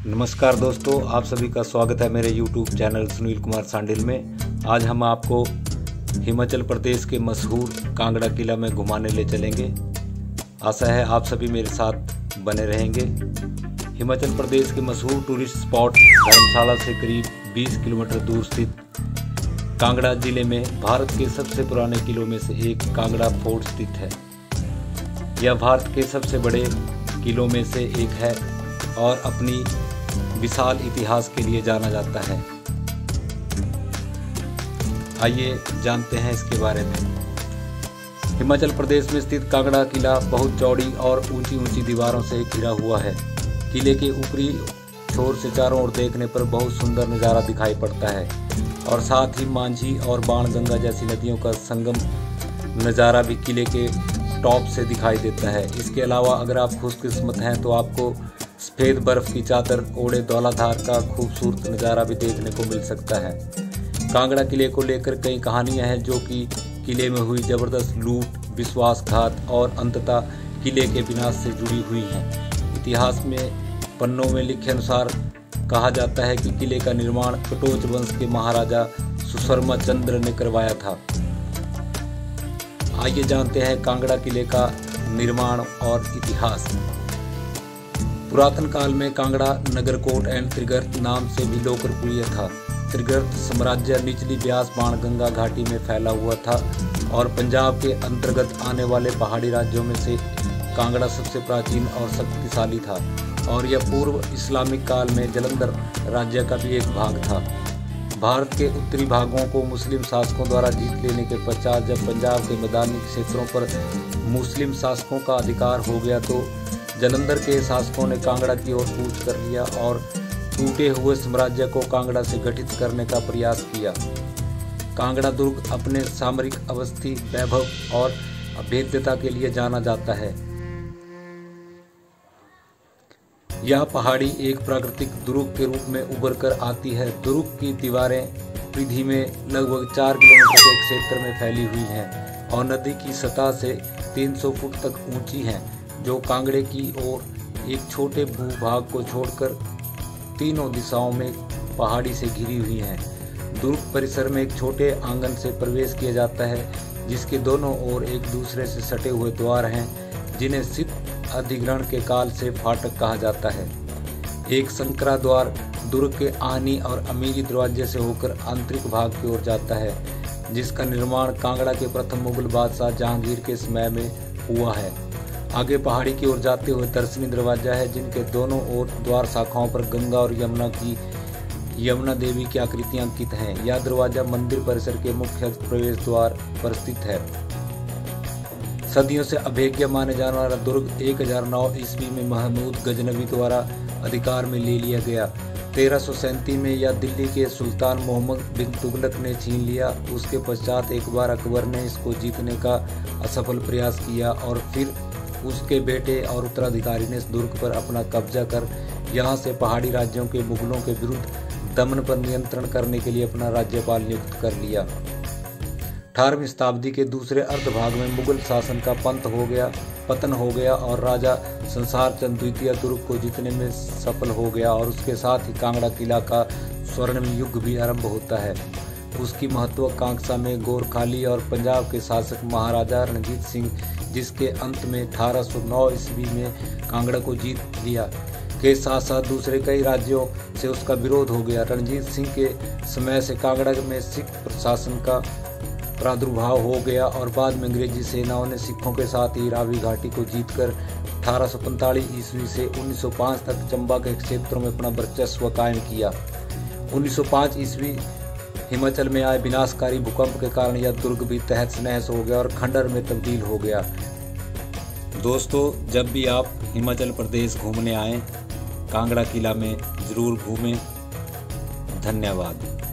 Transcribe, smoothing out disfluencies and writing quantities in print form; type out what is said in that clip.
नमस्कार दोस्तों, आप सभी का स्वागत है मेरे YouTube चैनल सुनील कुमार सांडिल में। आज हम आपको हिमाचल प्रदेश के मशहूर कांगड़ा किला में घुमाने ले चलेंगे। आशा है आप सभी मेरे साथ बने रहेंगे। हिमाचल प्रदेश के मशहूर टूरिस्ट स्पॉट धर्मशाला से करीब 20 किलोमीटर दूर स्थित कांगड़ा जिले में भारत के सबसे पुराने किलों में से एक कांगड़ा फोर्ट स्थित है। यह भारत के सबसे बड़े किलों में से एक है और अपनी विशाल इतिहास के लिए जाना जाता है। आइए जानते हैं इसके बारे में। हिमाचल प्रदेश में स्थित कांगड़ा किला बहुत चौड़ी और ऊंची ऊंची दीवारों से घिरा हुआ है। किले के ऊपरी छोर से चारों ओर देखने पर बहुत सुंदर नज़ारा दिखाई पड़ता है और साथ ही मांझी और बाणगंगा जैसी नदियों का संगम नज़ारा भी किले के टॉप से दिखाई देता है। इसके अलावा अगर आप खुशकिस्मत हैं तो आपको सफ़ेद बर्फ़ की चादर ओढ़े धौलाधार का खूबसूरत नज़ारा भी देखने को मिल सकता है। कांगड़ा किले को लेकर कई कहानियां हैं जो कि किले में हुई ज़बरदस्त लूट, विश्वासघात और अंततः किले के विनाश से जुड़ी हुई हैं। इतिहास में पन्नों में लिखे अनुसार कहा जाता है कि किले का निर्माण कटोच वंश के महाराजा सुशर्मा चंद्र ने करवाया था। आइए जानते हैं कांगड़ा किले का निर्माण और इतिहास। पुरातन काल में कांगड़ा नगरकोट एंड त्रिगर्त नाम से भी लोकप्रिय था। त्रिगर्त साम्राज्य निचली ब्यास बाणगंगा घाटी में फैला हुआ था और पंजाब के अंतर्गत आने वाले पहाड़ी राज्यों में से कांगड़ा सबसे प्राचीन और शक्तिशाली था और यह पूर्व इस्लामिक काल में जालंधर राज्य का भी एक भाग था। भारत के उत्तरी भागों को मुस्लिम शासकों द्वारा जीत लेने के पश्चात जब पंजाब के मैदानी क्षेत्रों पर मुस्लिम शासकों का अधिकार हो गया तो जालंधर के शासकों ने कांगड़ा की ओर कूच कर लिया और टूटे हुए साम्राज्य को कांगड़ा से गठित करने का प्रयास किया। कांगड़ा दुर्ग अपने सामरिक अवस्थी वैभव और अभेद्यता के लिए जाना जाता है। यह पहाड़ी एक प्राकृतिक दुर्ग के रूप में उभर कर आती है। दुर्ग की दीवारें परिधि में लगभग 4 किलोमीटर के क्षेत्र में फैली हुई हैं और नदी की सतह से 300 फुट तक ऊंची हैं, जो कांगड़े की ओर एक छोटे भूभाग को छोड़कर तीनों दिशाओं में पहाड़ी से घिरी हुई हैं। दुर्ग परिसर में एक छोटे आंगन से प्रवेश किया जाता है जिसके दोनों ओर एक दूसरे से सटे हुए द्वार हैं जिन्हें सिद्ध अधिग्रहण के काल से फाटक कहा जाता है। एक संकरा द्वार दुर्ग के आहनी और अमीरी दरवाजे से होकर आंतरिक भाग की ओर जाता है जिसका निर्माण कांगड़ा के प्रथम मुगल बादशाह जहांगीर के समय में हुआ है। आगे पहाड़ी की ओर जाते हुए दर्शनी दरवाजा है जिनके दोनों ओर द्वार शाखाओं पर गंगा और यमुना देवी की आकृतियां अंकित हैं। यह दरवाजा मंदिर परिसर के मुख्य प्रवेश द्वार पर स्थित है। सदियों से अभेद्य माने जाने वाला दुर्ग 1009 ईस्वी में महमूद गजनवी द्वारा अधिकार में ले लिया गया। 1337 में यह दिल्ली के सुल्तान मोहम्मद बिन तुगलक ने छीन लिया। उसके पश्चात एक बार अकबर ने इसको जीतने का असफल प्रयास किया और फिर उसके बेटे और उत्तराधिकारी ने इस दुर्ग पर अपना कब्जा कर यहाँ से पहाड़ी राज्यों के मुगलों के विरुद्ध दमन पर नियंत्रण करने के लिए अपना राज्यपाल नियुक्त कर लिया। 18वीं शताब्दी के दूसरे अर्धभाग में मुगल शासन का पतन हो गया और राजा संसार चंद द्वितीय दुर्ग को जीतने में सफल हो गया और उसके साथ ही कांगड़ा किला का स्वर्णिम युग भी आरंभ होता है। उसकी महत्वाकांक्षा में गोरखाली और पंजाब के शासक महाराजा रणजीत सिंह, जिसके अंत में 1809 ईस्वी में कांगड़ा को जीत लिया, के साथ साथ दूसरे कई राज्यों से उसका विरोध हो गया। रणजीत सिंह के समय से कांगड़ा में सिख प्रशासन का प्रादुर्भाव हो गया और बाद में अंग्रेजी सेनाओं ने सिखों के साथ ही रावी घाटी को जीतकर 1845 ईस्वी से 1905 तक चंबा के क्षेत्रों में अपना वर्चस्व कायम किया। 1905 ईस्वी हिमाचल में आए विनाशकारी भूकंप के कारण यह दुर्ग भी तहस नहस हो गया और खंडर में तब्दील हो गया। दोस्तों, जब भी आप हिमाचल प्रदेश घूमने आएं, कांगड़ा किला में ज़रूर घूमें। धन्यवाद।